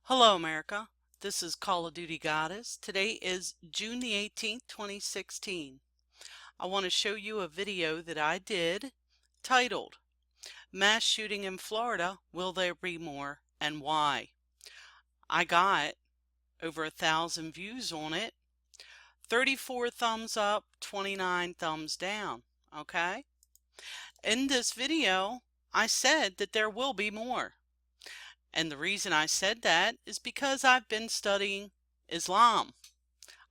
Hello America, this is Call of Duty Goddess. Today is June the 18th, 2016. I want to show you a video that I did titled, Mass Shooting in Florida, Will There Be More and Why? I got over 1,000 views on it, 34 thumbs up, 29 thumbs down, okay? In this video, I said that there will be more. And the reason I said that is because I've been studying Islam.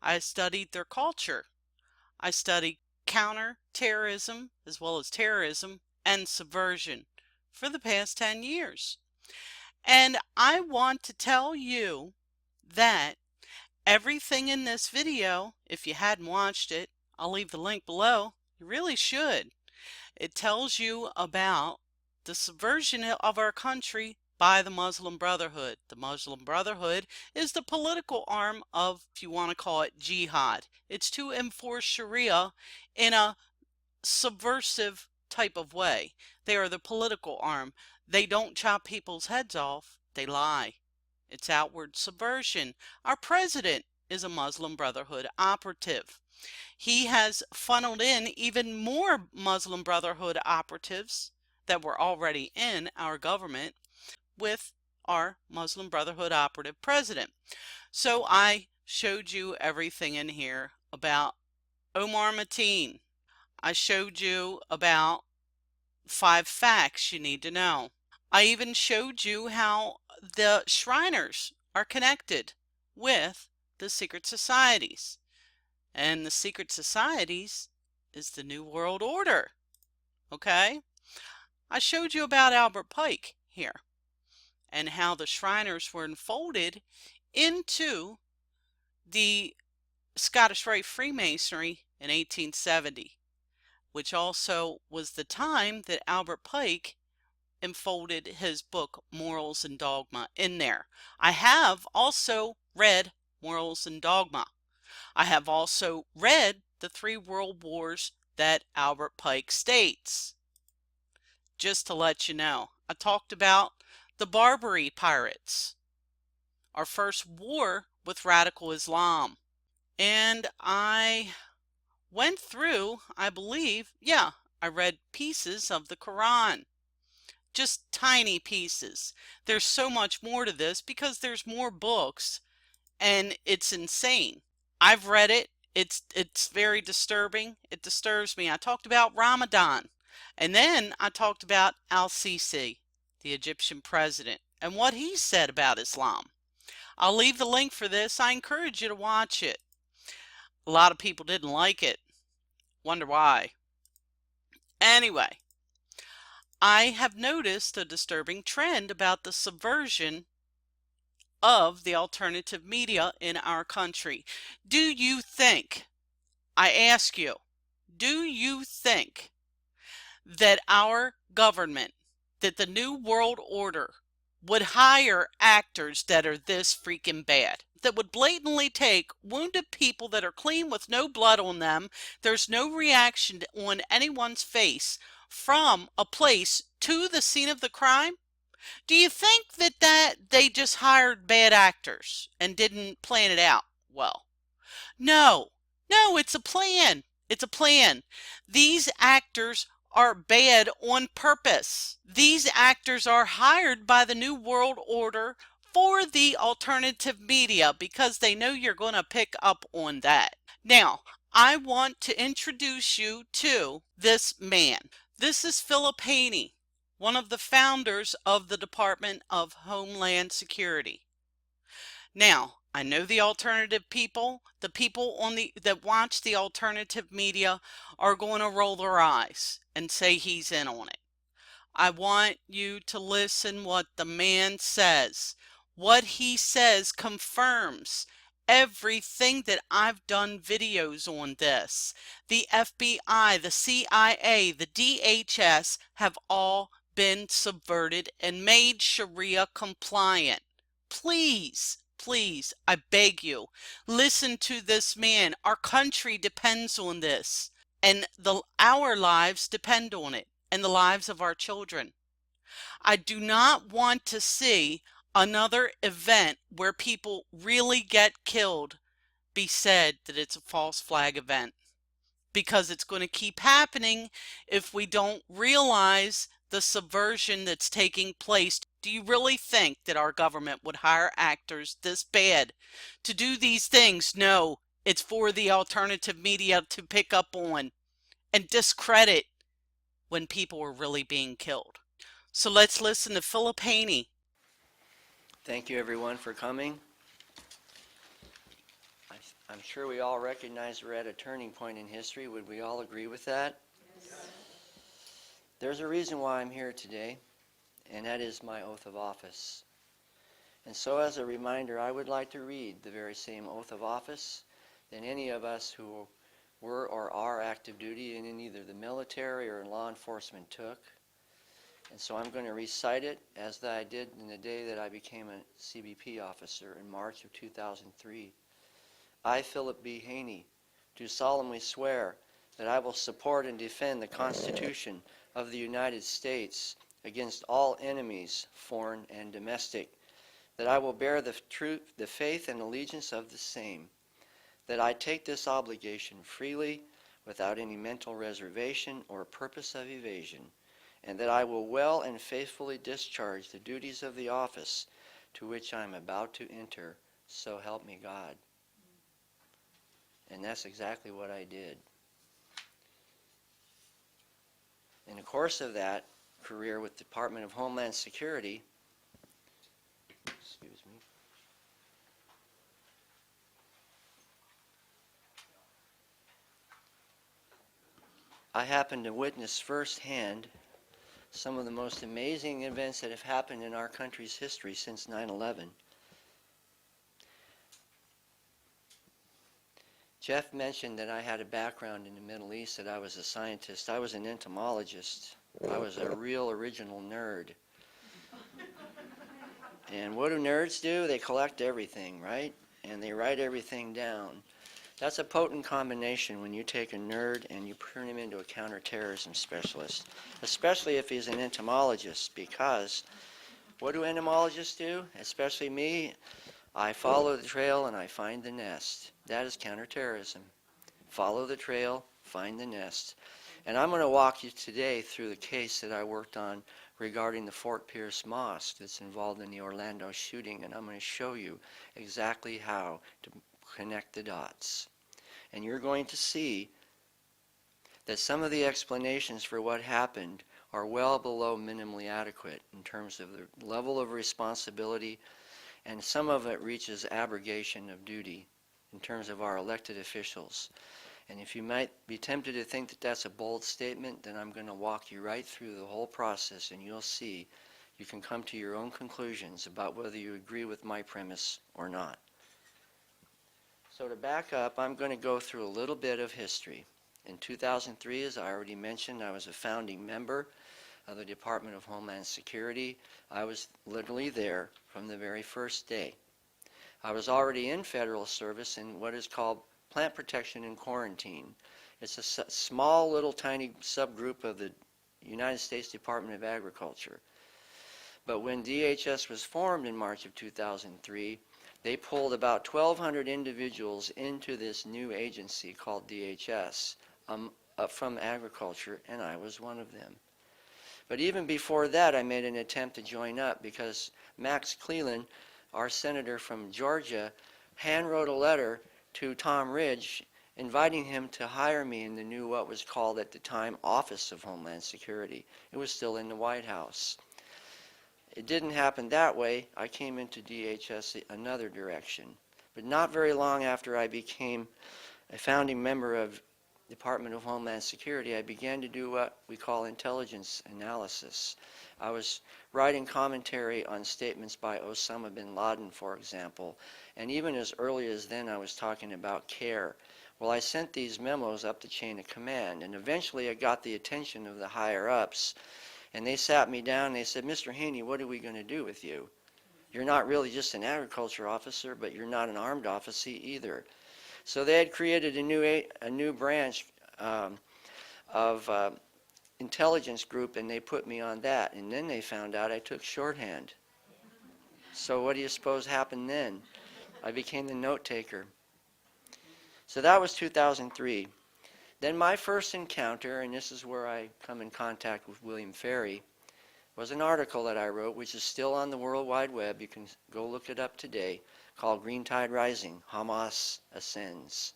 I studied their culture. I studied counter-terrorism as well as terrorism and subversion for the past 10 years. And I want to tell you that everything in this video, if you hadn't watched it, I'll leave the link below, you really should. It tells you about the subversion of our country by the Muslim Brotherhood. The Muslim Brotherhood is the political arm of, if you want to call it, Jihad. It's to enforce Sharia in a subversive type of way. They are the political arm. They don't chop people's heads off. They lie. It's outward subversion. Our president is a Muslim Brotherhood operative. He has funneled in even more Muslim Brotherhood operatives that were already in our government with our Muslim Brotherhood operative president. So I showed you everything in here about Omar Mateen. I showed you about 5 facts you need to know. I even showed you how the Shriners are connected with the secret societies. And the secret societies is the New World Order. Okay? I showed you about Albert Pike here and how the Shriners were enfolded into the Scottish Rite Freemasonry in 1870, which also was the time that Albert Pike enfolded his book Morals and Dogma in there. I have also read Morals and Dogma. I have also read the 3 world wars that Albert Pike states. Just to let you know, I talked about the Barbary pirates, our first war with radical Islam. And I went through, I believe, I read pieces of the Quran. Just tiny pieces. There's so much more to this because there's more books and it's insane. I've read it. It's very disturbing. It disturbs me. I talked about Ramadan. And then I talked about al-Sisi, the Egyptian president, and what he said about Islam. I'll leave the link for this. I encourage you to watch it. A lot of people didn't like it. Wonder why. Anyway, I have noticed a disturbing trend about the subversion of the alternative media in our country. Do you think, I ask you, do you think that our government, that the New World Order would hire actors that are this freaking bad, that would blatantly take wounded people that are clean with no blood on them, there's no reaction on anyone's face, from a place to the scene of the crime? Do you think that they just hired bad actors and didn't plan it out well? No, it's a plan. It's a plan. These actors are bad on purpose. These actors are hired by the New World Order for the alternative media because they know you're going to pick up on that. Now, I want to introduce you to this man. This is Philip Haney, one of the founders of the Department of Homeland Security. Now, I know the alternative people, the people that watch the alternative media are going to roll their eyes and say he's in on it. I want you to listen what the man says. What he says confirms everything that I've done videos on this. The FBI, the CIA, the DHS have all been subverted and made Sharia compliant. Please, I beg you, listen to this man. Our country depends on this, and our lives depend on it, and the lives of our children. I do not want to see another event where people really get killed be said that it's a false flag event, because it's going to keep happening if we don't realize the subversion that's taking place. Do you really think that our government would hire actors this bad to do these things? No, it's for the alternative media to pick up on and discredit when people are really being killed. So let's listen to Philip Haney. Thank you everyone for coming. I'm sure we all recognize we're at a turning point in history. Would we all agree with that? Yes. There's a reason why I'm here today, and that is my oath of office. And so as a reminder, I would like to read the very same oath of office that any of us who were or are active duty in either the military or in law enforcement took. And so I'm going to recite it as I did in the day that I became a CBP officer in March of 2003. I, Philip B. Haney, do solemnly swear that I will support and defend the Constitution of the United States against all enemies, foreign and domestic, that I will bear the truth, the faith and allegiance of the same, that I take this obligation freely without any mental reservation or purpose of evasion, and that I will well and faithfully discharge the duties of the office to which I am about to enter, so help me God. And that's exactly what I did. In the course of that career with the Department of Homeland Security, excuse me, I happened to witness firsthand some of the most amazing events that have happened in our country's history since 9/11. Jeff mentioned that I had a background in the Middle East, that I was a scientist. I was an entomologist. I was a real original nerd. And what do nerds do? They collect everything, right? And they write everything down. That's a potent combination when you take a nerd and you turn him into a counterterrorism specialist, especially if he's an entomologist, because what do entomologists do? Especially me, I follow the trail and I find the nest. That is counterterrorism. Follow the trail, find the nest. And I'm going to walk you today through the case that I worked on regarding the Fort Pierce Mosque that's involved in the Orlando shooting, and I'm going to show you exactly how to connect the dots. And you're going to see that some of the explanations for what happened are well below minimally adequate in terms of the level of responsibility, and some of it reaches abrogation of duty in terms of our elected officials. And if you might be tempted to think that that's a bold statement, then I'm going to walk you right through the whole process, and you'll see you can come to your own conclusions about whether you agree with my premise or not. So to back up, I'm going to go through a little bit of history. In 2003, as I already mentioned, I was a founding member of the Department of Homeland Security. I was literally there from the very first day. I was already in federal service in what is called plant protection and quarantine. It's a small little tiny subgroup of the United States Department of Agriculture. But when DHS was formed in March of 2003, they pulled about 1,200 individuals into this new agency called DHS from agriculture, and I was one of them. But even before that, I made an attempt to join up because Max Cleland, our senator from Georgia, handwrote a letter to Tom Ridge inviting him to hire me in the new, what was called at the time, Office of Homeland Security. It was still in the White House. It didn't happen that way. I came into DHS another direction. But not very long after I became a founding member of Department of Homeland Security, I began to do what we call intelligence analysis. I was writing commentary on statements by Osama bin Laden, for example, and even as early as then I was talking about CARE. Well, I sent these memos up the chain of command, and eventually I got the attention of the higher-ups, and they sat me down and they said, "Mr. Haney, what are we going to do with you? You're not really just an agriculture officer, but you're not an armed officer either." So they had created a new branch of intelligence group, and they put me on that. And then they found out I took shorthand. So what do you suppose happened then? I became the note taker. So that was 2003. Then my first encounter, and this is where I come in contact with William Ferry, was an article that I wrote, which is still on the World Wide Web. You can go look it up today, called Green Tide Rising, Hamas Ascends.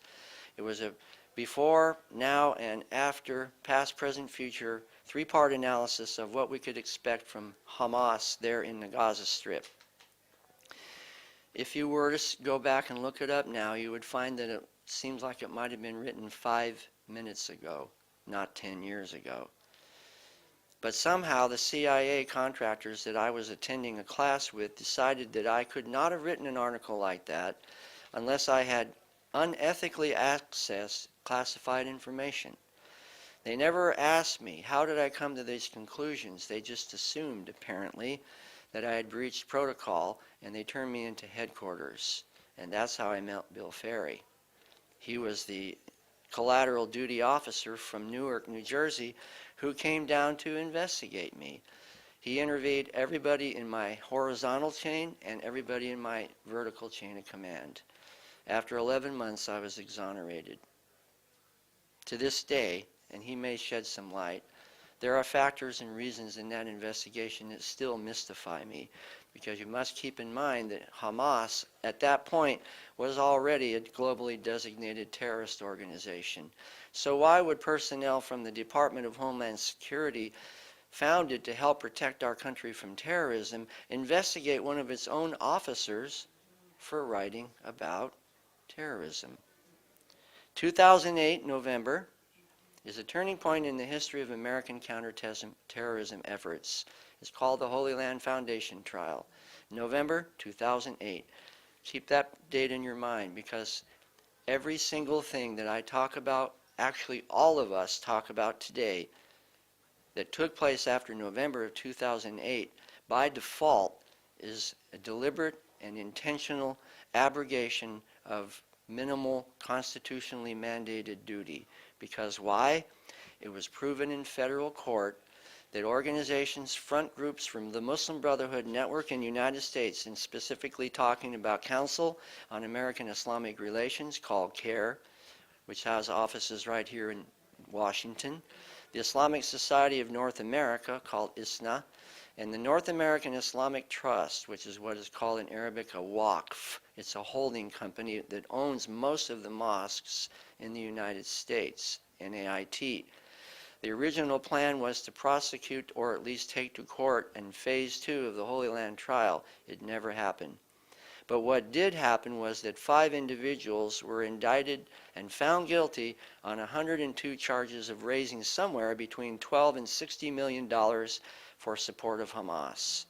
It was a before, now, and after, past, present, future, three-part analysis of what we could expect from Hamas there in the Gaza Strip. If you were to go back and look it up now, you would find that it seems like it might have been written 5 minutes ago, not 10 years ago. But somehow the CIA contractors that I was attending a class with decided that I could not have written an article like that unless I had unethically accessed classified information. They never asked me, how did I come to these conclusions? They just assumed, apparently, that I had breached protocol, and they turned me into headquarters. And that's how I met Bill Ferry. He was the collateral duty officer from Newark, New Jersey, who came down to investigate me. He interviewed everybody in my horizontal chain and everybody in my vertical chain of command. After 11 months, I was exonerated. To this day, and he may shed some light, there are factors and reasons in that investigation that still mystify me, because you must keep in mind that Hamas, at that point, was already a globally designated terrorist organization. So why would personnel from the Department of Homeland Security, founded to help protect our country from terrorism, investigate one of its own officers for writing about terrorism? 2008, November, is a turning point in the history of American counterterrorism efforts. It's called the Holy Land Foundation trial. November 2008. Keep that date in your mind, because every single thing that I talk about, actually all of us talk about today, that took place after November of 2008, by default, is a deliberate and intentional abrogation of minimal constitutionally mandated duty. Because why? It was proven in federal court that organizations, front groups from the Muslim Brotherhood Network in the United States, and specifically talking about Council on American Islamic Relations, called CARE, which has offices right here in Washington, the Islamic Society of North America, called ISNA, and the North American Islamic Trust, which is what is called in Arabic a waqf. It's a holding company that owns most of the mosques in the United States, NAIT. The original plan was to prosecute, or at least take to court, in phase 2 of the Holy Land trial. It never happened. But what did happen was that 5 individuals were indicted and found guilty on 102 charges of raising somewhere between $12 and $60 million for support of Hamas.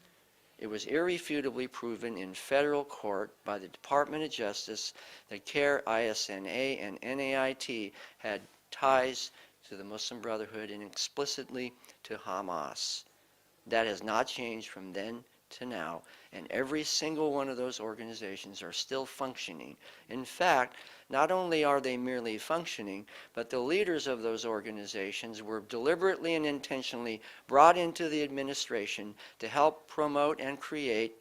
It was irrefutably proven in federal court by the Department of Justice that CARE, ISNA, and NAIT had ties to the Muslim Brotherhood and explicitly to Hamas. That has not changed from then to now, and every single one of those organizations are still functioning. In fact, not only are they merely functioning, but the leaders of those organizations were deliberately and intentionally brought into the administration to help promote and create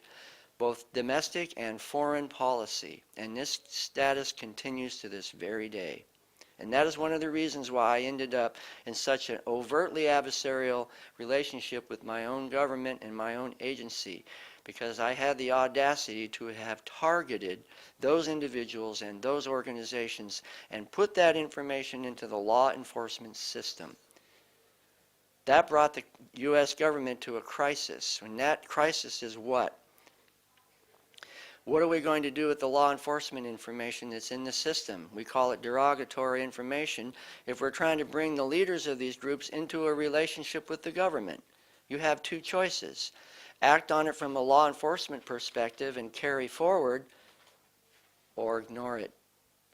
both domestic and foreign policy. And this status continues to this very day. And that is one of the reasons why I ended up in such an overtly adversarial relationship with my own government and my own agency, because I had the audacity to have targeted those individuals and those organizations and put that information into the law enforcement system. That brought the U.S. government to a crisis. And that crisis is what? What are we going to do with the law enforcement information that's in the system? We call it derogatory information if we're trying to bring the leaders of these groups into a relationship with the government. You have 2 choices. Act on it from a law enforcement perspective and carry forward, or ignore it.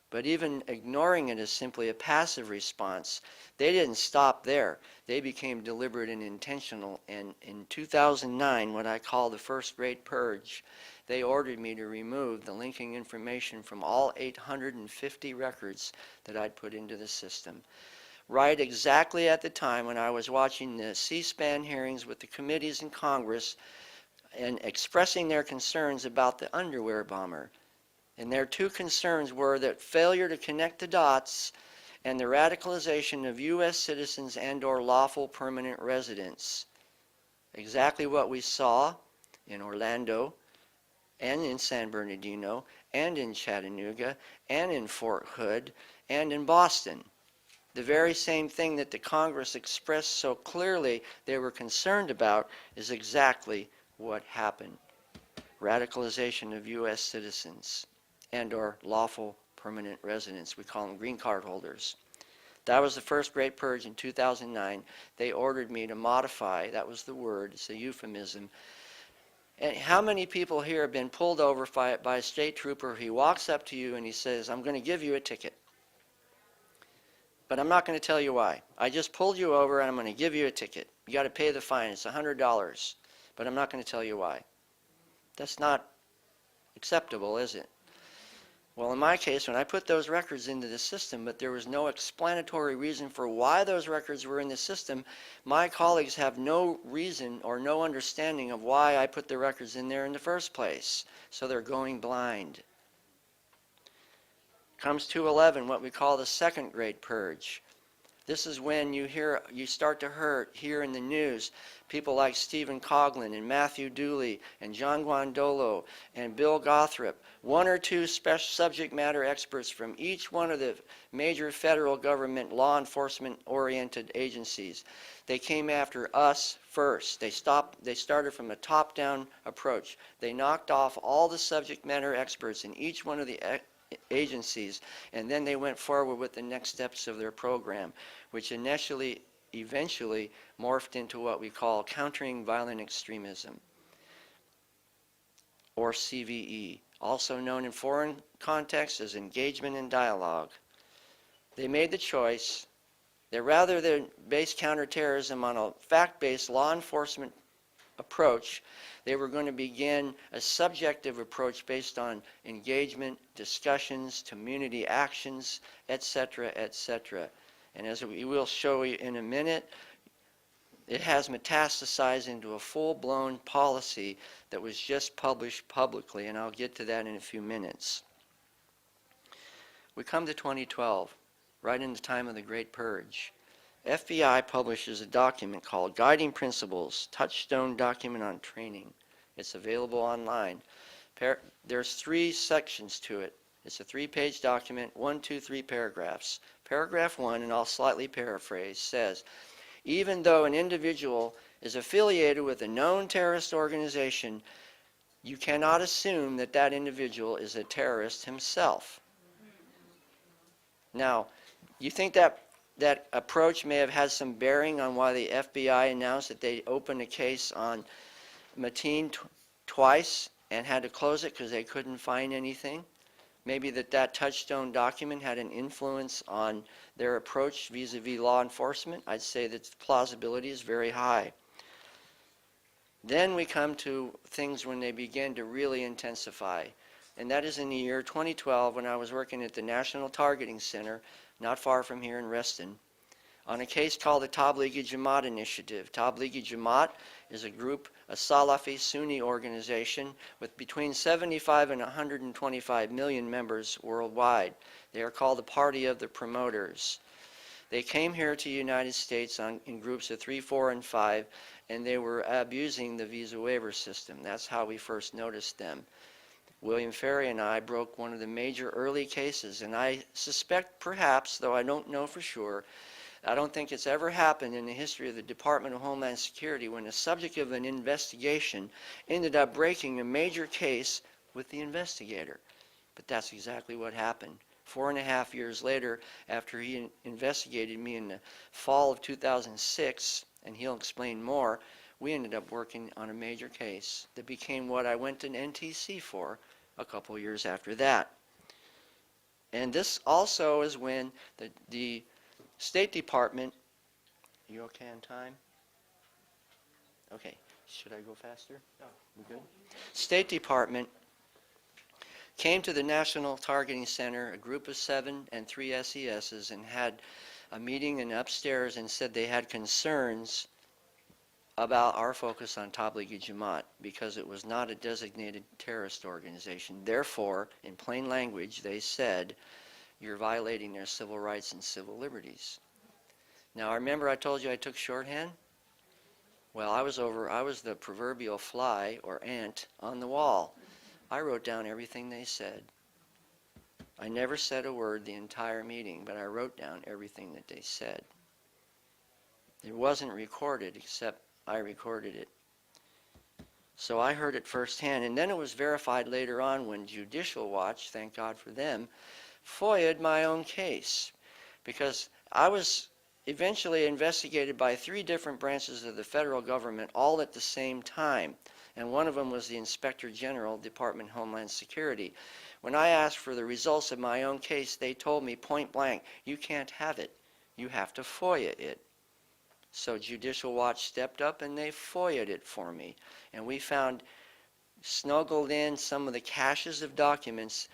But even ignoring it is simply a passive response. They didn't stop there. They became deliberate and intentional. And in 2009, what I call the first great purge, they ordered me to remove the linking information from all 850 records that I'd put into the system. Right exactly at the time when I was watching the C-SPAN hearings with the committees in Congress and expressing their concerns about the underwear bomber. And their two concerns were that failure to connect the dots and the radicalization of U.S. citizens and/or lawful permanent residents. Exactly what we saw in Orlando and in San Bernardino and in Chattanooga and in Fort Hood and in Boston. The very same thing that the Congress expressed so clearly they were concerned about is exactly what happened. Radicalization of U.S. citizens and/or lawful permanent residents. We call them green card holders. That was the first Great Purge in 2009. They ordered me to modify, that was the word, it's a euphemism. And how many people here have been pulled over by a state trooper? He walks up to you and he says, I'm going to give you a ticket. But I'm not going to tell you why. I just pulled you over and I'm going to give you a ticket. You got to pay the fine. It's $100. But I'm not going to tell you why. That's not acceptable, is it? Well, in my case, when I put those records into the system, but there was no explanatory reason for why those records were in the system, my colleagues have no reason or no understanding of why I put the records in there in the first place. So they're going blind. Comes 211, what we call the second Great Purge. This is when you start to hear in the news people like Stephen Coughlin and Matthew Dooley and John Guandolo and Bill Gothrop, one or two special subject matter experts from each one of the major federal government law enforcement oriented agencies. They came after us first. They started from a top-down approach. They knocked off all the subject matter experts in each one of the agencies, and then they went forward with the next steps of their program, which eventually morphed into what we call Countering Violent Extremism, or CVE, also known in foreign contexts as engagement and dialogue. They made the choice that rather than base counterterrorism on a fact-based law enforcement approach, they were going to begin a subjective approach based on engagement, discussions, community actions, etc., etc. And as we will show you in a minute, it has metastasized into a full-blown policy that was just published publicly, and I'll get to that in a few minutes. We come to 2012, right in the time of the Great Purge. FBI publishes a document called Guiding Principles, Touchstone Document on Training. It's available online. There's 3 sections to it. It's a 3-page document, 1, 2, 3 paragraphs. Paragraph 1, and I'll slightly paraphrase, says, even though an individual is affiliated with a known terrorist organization, you cannot assume that that individual is a terrorist himself. Now, you think that approach may have had some bearing on why the FBI announced that they opened a case on Mateen twice and had to close it because they couldn't find anything? Maybe that touchstone document had an influence on their approach vis-a-vis law enforcement. I'd say that the plausibility is very high. Then we come to things when they begin to really intensify. And that is in the year 2012 when I was working at the National Targeting Center, not far from here in Reston, on a case called the Tablighi Jamaat Initiative. Tablighi Jamaat is a group, a Salafi Sunni organization with between 75 and 125 million members worldwide. They are called the Party of the Promoters. They came here to the United States in groups of 3, 4, and 5, and they were abusing the visa waiver system. That's how we first noticed them. William Ferry and I broke one of the major early cases, and I suspect perhaps, though I don't know for sure, I don't think it's ever happened in the history of the Department of Homeland Security when the subject of an investigation ended up breaking a major case with the investigator. But that's exactly what happened. 4.5 years later, after he investigated me in the fall of 2006, and he'll explain more, we ended up working on a major case that became what I went to NTC for a couple years after that. And this also is when the State Department, you okay on time? Okay, should I go faster? No. We good? State Department came to the National Targeting Center, a group of 7 and 3 SESs, and had a meeting in upstairs and said they had concerns about our focus on Tablighi Jamaat because it was not a designated terrorist organization. Therefore, in plain language, they said, you're violating their civil rights and civil liberties. Now, remember I told you I took shorthand? Well, I was the proverbial fly or ant on the wall. I wrote down everything they said. I never said a word the entire meeting, but I wrote down everything that they said. It wasn't recorded, except I recorded it. So I heard it firsthand, and then it was verified later on when Judicial Watch, thank God for them, FOIA'd my own case, because I was eventually investigated by 3 different branches of the federal government all at the same time, and one of them was the Inspector General, Department of Homeland Security. When I asked for the results of my own case, they told me point blank, you can't have it. You have to FOIA it. So Judicial Watch stepped up and they FOIA'd it for me. And we found, snuggled in some of the caches of documents,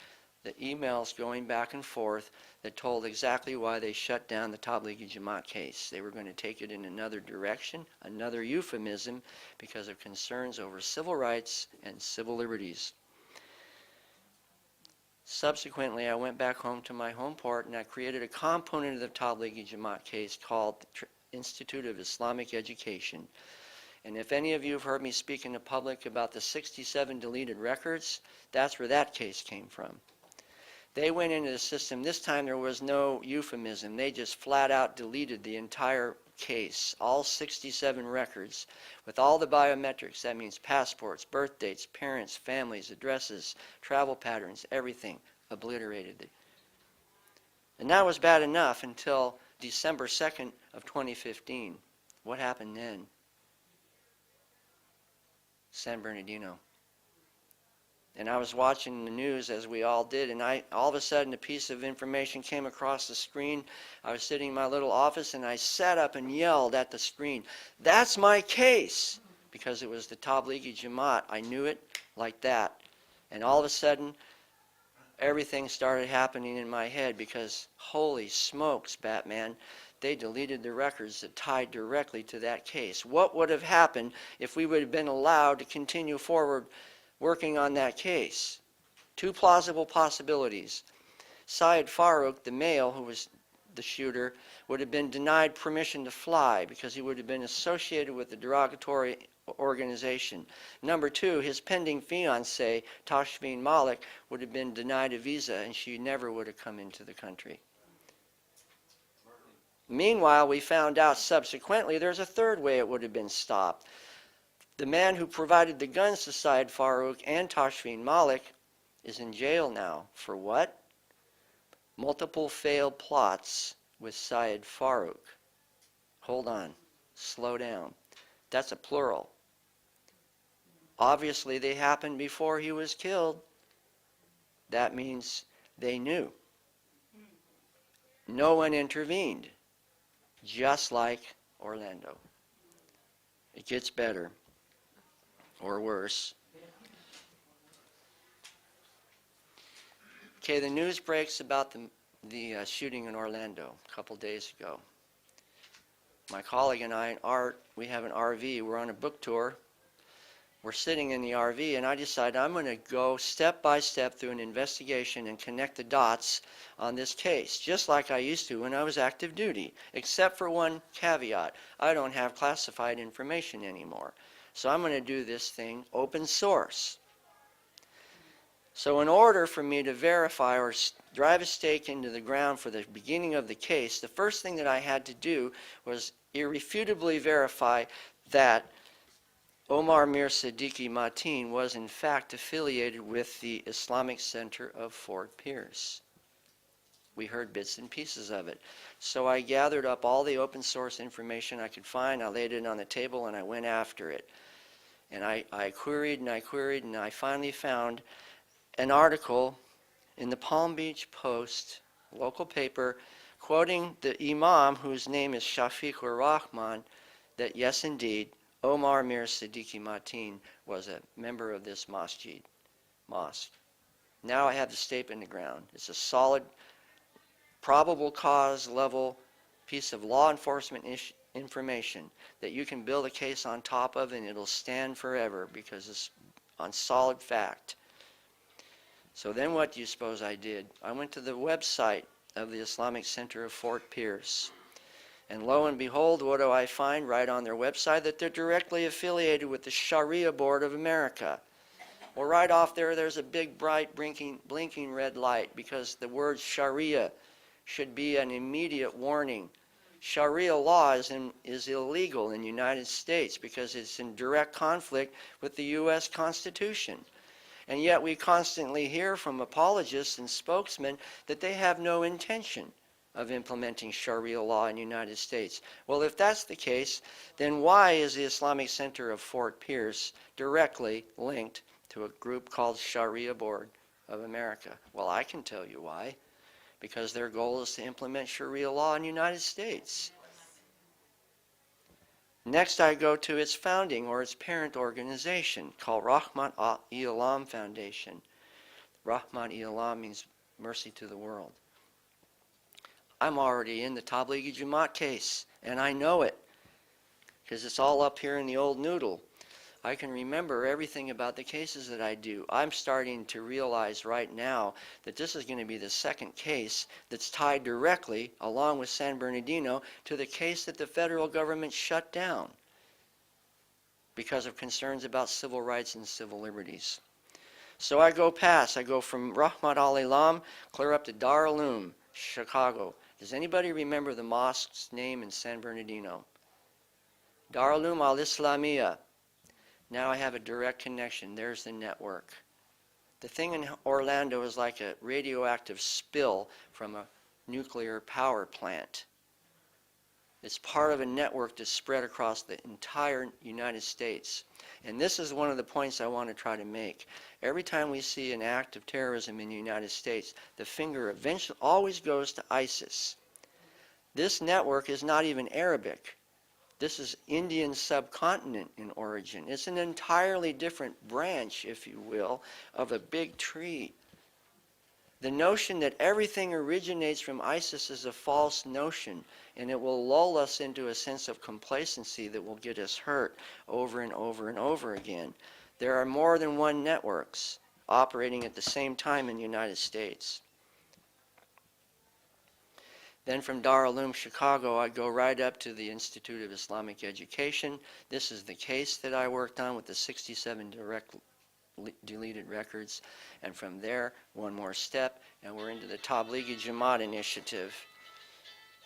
the emails going back and forth that told exactly why they shut down the Tablighi Jamaat case. They were going to take it in another direction, another euphemism, because of concerns over civil rights and civil liberties. Subsequently, I went back home to my home port and I created a component of the Tablighi Jamaat case called the Institute of Islamic Education. And if any of you have heard me speak in the public about the 67 deleted records, that's where that case came from. They went into the system. This time there was no euphemism. They just flat out deleted the entire case, all 67 records, with all the biometrics. That means passports, birth dates, parents, families, addresses, travel patterns, everything obliterated. And that was bad enough until December 2nd of 2015. What happened then? San Bernardino. And I was watching the news, as we all did, and all of a sudden a piece of information came across the screen. I was sitting in my little office and I sat up and yelled at the screen, "That's my case!" Because it was the Tablighi Jamaat. I knew it like that. And all of a sudden everything started happening in my head because, holy smokes, Batman, they deleted the records that tied directly to that case. What would have happened if we would have been allowed to continue forward working on that case? 2 plausible possibilities. Syed Farouk, the male who was the shooter, would have been denied permission to fly because he would have been associated with the derogatory organization. Number 2, his pending fiancée, Tashfeen Malik, would have been denied a visa and she never would have come into the country. Meanwhile, we found out subsequently there's a 3rd way it would have been stopped. The man who provided the guns to Syed Farouk and Tashfeen Malik is in jail now. For what? Multiple failed plots with Syed Farouk. Hold on. Slow down. That's a plural. Obviously, they happened before he was killed. That means they knew. No one intervened. Just like Orlando. It gets better. Or worse. Okay, the news breaks about the shooting in Orlando a couple days ago. My colleague and I, Art, we have an RV. We're on a book tour. We're sitting in the RV, and I decided I'm going to go step by step through an investigation and connect the dots on this case, just like I used to when I was active duty, except for one caveat. I don't have classified information anymore. So I'm going to do this thing open source. So in order for me to verify or drive a stake into the ground for the beginning of the case, the first thing that I had to do was irrefutably verify that Omar Mir Siddiqui Mateen was in fact affiliated with the Islamic Center of Fort Pierce. We heard bits and pieces of it. So I gathered up all the open source information I could find, I laid it on the table, and I went after it. And I queried and I queried, and I finally found an article in the Palm Beach Post, local paper, quoting the Imam, whose name is Shafiq ur-Rahman, that yes, indeed, Omar Mir Siddiqui Mateen was a member of this mosque. Now I have the stake in the ground. It's a solid, probable cause level piece of law enforcement information that you can build a case on top of, and it'll stand forever because it's on solid fact. So then what do you suppose I did? I went to the website of the Islamic Center of Fort Pierce. And lo and behold, what do I find right on their website? That they're directly affiliated with the Sharia Board of America. Well, right off there, there's a big, bright, blinking red light because the word Sharia should be an immediate warning. Sharia law is illegal in the United States because it's in direct conflict with the U.S. Constitution. And yet we constantly hear from apologists and spokesmen that they have no intention of implementing Sharia law in the United States. Well, if that's the case, then why is the Islamic Center of Fort Pierce directly linked to a group called Sharia Board of America? Well, I can tell you why. Because their goal is to implement Sharia law in the United States. Next, I go to its founding or its parent organization called Rahmat-i-Alam Foundation. Rahmat-i-Alam means mercy to the world. I'm already in the Tablighi Jamaat case, and I know it because it's all up here in the old noodle. I can remember everything about the cases that I do. I'm starting to realize right now that this is going to be the second case that's tied directly, along with San Bernardino, to the case that the federal government shut down because of concerns about civil rights and civil liberties. So I go from Rahmat al-Alam clear up to Dar Uloom, Chicago. Does anybody remember the mosque's name in San Bernardino? Dar Uloom al-Islamiyah. Now I have a direct connection. There's the network. The thing in Orlando is like a radioactive spill from a nuclear power plant. It's part of a network that's spread across the entire United States. And this is one of the points I want to try to make. Every time we see an act of terrorism in the United States, the finger eventually always goes to ISIS. This network is not even Arabic. This is Indian subcontinent in origin. It's an entirely different branch, if you will, of a big tree. The notion that everything originates from ISIS is a false notion, and it will lull us into a sense of complacency that will get us hurt over and over and over again. There are more than one networks operating at the same time in the United States. Then from Dar Uloom, Chicago, I go right up to the Institute of Islamic Education. This is the case that I worked on with the 67 direct deleted records. And from there, one more step, and we're into the Tablighi Jamaat initiative.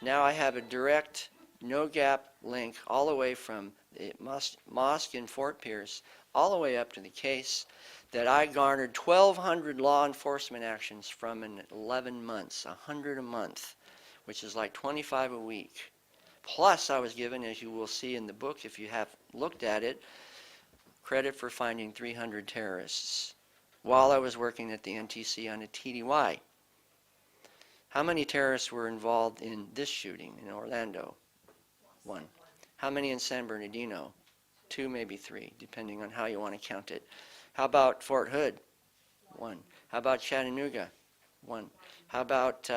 Now I have a direct, no-gap link all the way from the mosque in Fort Pierce all the way up to the case that I garnered 1,200 law enforcement actions from in 11 months, 100 a month, which is like 25 a week. Plus, I was given, as you will see in the book if you have looked at it, credit for finding 300 terrorists while I was working at the NTC on a TDY. How many terrorists were involved in this shooting in Orlando? One. How many in San Bernardino? Two, maybe three, depending on how you want to count it. How about Fort Hood? One. How about Chattanooga? One. How about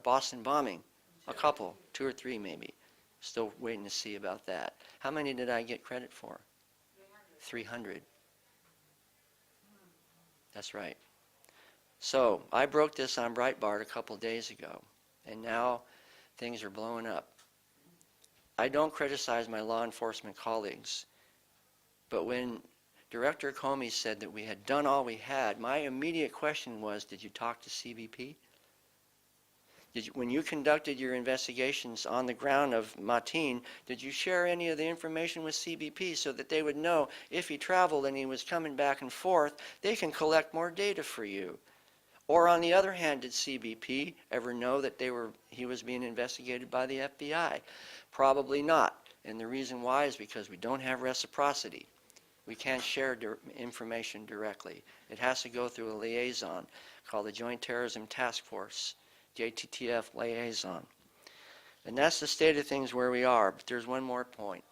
Boston bombing? A couple, two or three maybe. Still waiting to see about that. How many did I get credit for? 300. That's right. So I broke this on Breitbart a couple days ago, and now things are blowing up. I don't criticize my law enforcement colleagues, but when Director Comey said that we had done all we had, my immediate question was, did you talk to CBP? When you conducted your investigations on the ground of Mateen, did you share any of the information with CBP so that they would know if he traveled and he was coming back and forth, they can collect more data for you? Or on the other hand, did CBP ever know that he was being investigated by the FBI? Probably not. And the reason why is because we don't have reciprocity. We can't share information directly. It has to go through a liaison called the Joint Terrorism Task Force, JTTF liaison. And that's the state of things where we are. But there's one more point.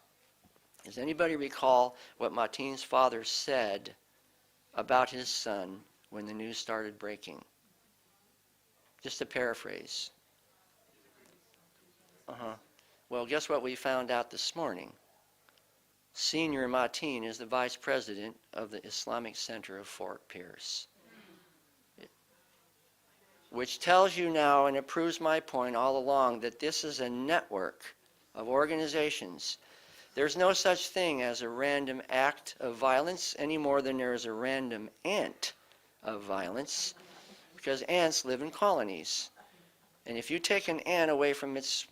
Does anybody recall what Mateen's father said about his son when the news started breaking? Just to paraphrase. Well, guess what we found out this morning? Senior Mateen is the vice president of the Islamic Center of Fort Pierce. Which tells you now, and it proves my point all along, that this is a network of organizations. There's no such thing as a random act of violence any more than there is a random ant of violence, because ants live in colonies. And if you take an ant away from its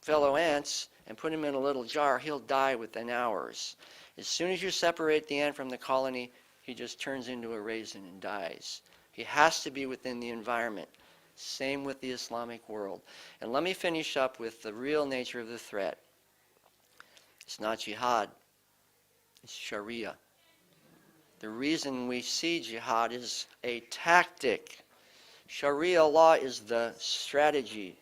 fellow ants and put him in a little jar, he'll die within hours. As soon as you separate the ant from the colony, he just turns into a raisin and dies. He has to be within the environment. Same with the Islamic world. And let me finish up with the real nature of the threat. It's not jihad, it's Sharia. The reason we see jihad is a tactic. Sharia law is the strategy.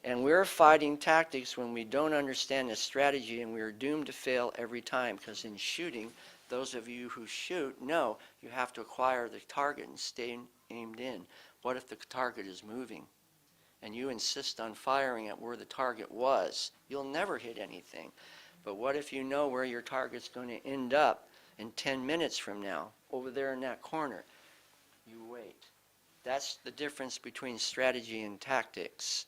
And we're fighting tactics when we don't understand the strategy, and we're doomed to fail every time, because in shooting, those of you who shoot know you have to acquire the target and stay aimed in. What if the target is moving and you insist on firing at where the target was? You'll never hit anything. But what if you know where your target's going to end up in 10 minutes from now, over there in that corner? You wait. That's the difference between strategy and tactics.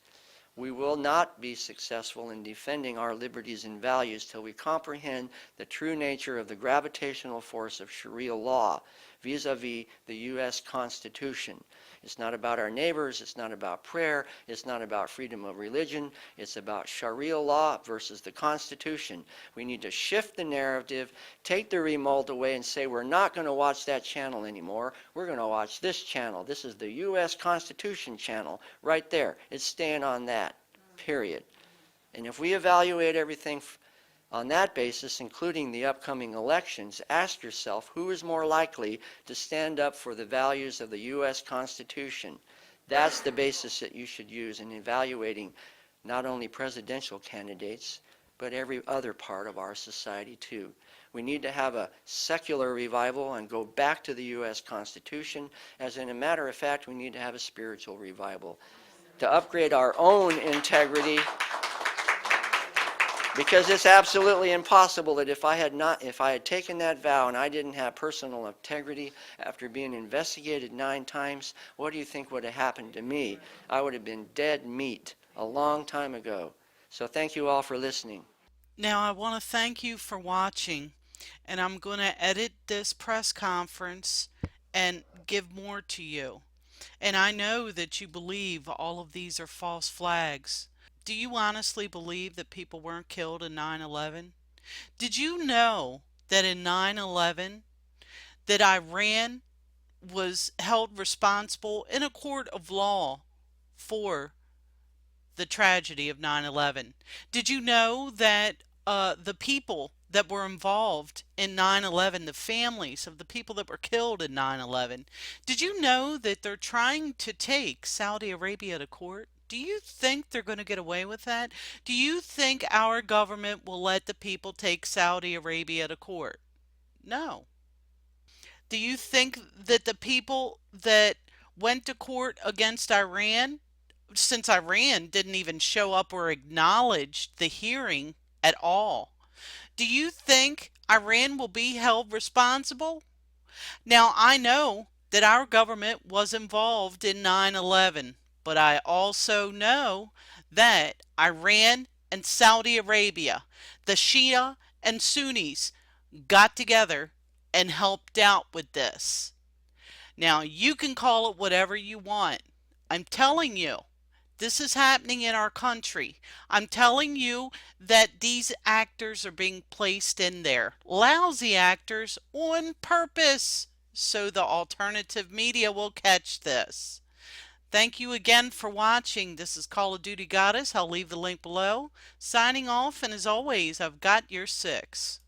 We will not be successful in defending our liberties and values till we comprehend the true nature of the gravitational force of Sharia law vis-a-vis the U.S. Constitution. It's not about our neighbors, it's not about prayer, it's not about freedom of religion, it's about Sharia law versus the Constitution. We need to shift the narrative, take the remote away and say we're not going to watch that channel anymore, we're going to watch this channel. This is the U.S. Constitution channel right there. It's staying on that, period. And if we evaluate everything on that basis, including the upcoming elections, ask yourself who is more likely to stand up for the values of the U.S. Constitution. That's the basis that you should use in evaluating not only presidential candidates, but every other part of our society too. We need to have a secular revival and go back to the U.S. Constitution. As in a matter of fact, we need to have a spiritual revival to upgrade our own integrity. Because it's absolutely impossible that if I had taken that vow and I didn't have personal integrity after being investigated 9 times, what do you think would have happened to me? I would have been dead meat a long time ago. So thank you all for listening. Now I want to thank you for watching, and I'm going to edit this press conference and give more to you. And I know that you believe all of these are false flags. Do you honestly believe that people weren't killed in 9/11? Did you know that in 9/11 that Iran was held responsible in a court of law for the tragedy of 9/11? Did you know that the people that were involved in 9/11, the families of the people that were killed in 9/11, did you know that they're trying to take Saudi Arabia to court? Do you think they're going to get away with that? Do you think our government will let the people take Saudi Arabia to court? No. Do you think that the people that went to court against Iran, since Iran didn't even show up or acknowledge the hearing at all, do you think Iran will be held responsible? Now, I know that our government was involved in 9/11, but I also know that Iran and Saudi Arabia, the Shia and Sunnis, got together and helped out with this. Now, you can call it whatever you want. I'm telling you, this is happening in our country. I'm telling you that these actors are being placed in there, lousy actors, on purpose, so the alternative media will catch this. Thank you again for watching. This is Call of Duty Goddess. I'll leave the link below. Signing off, and as always, I've got your 6.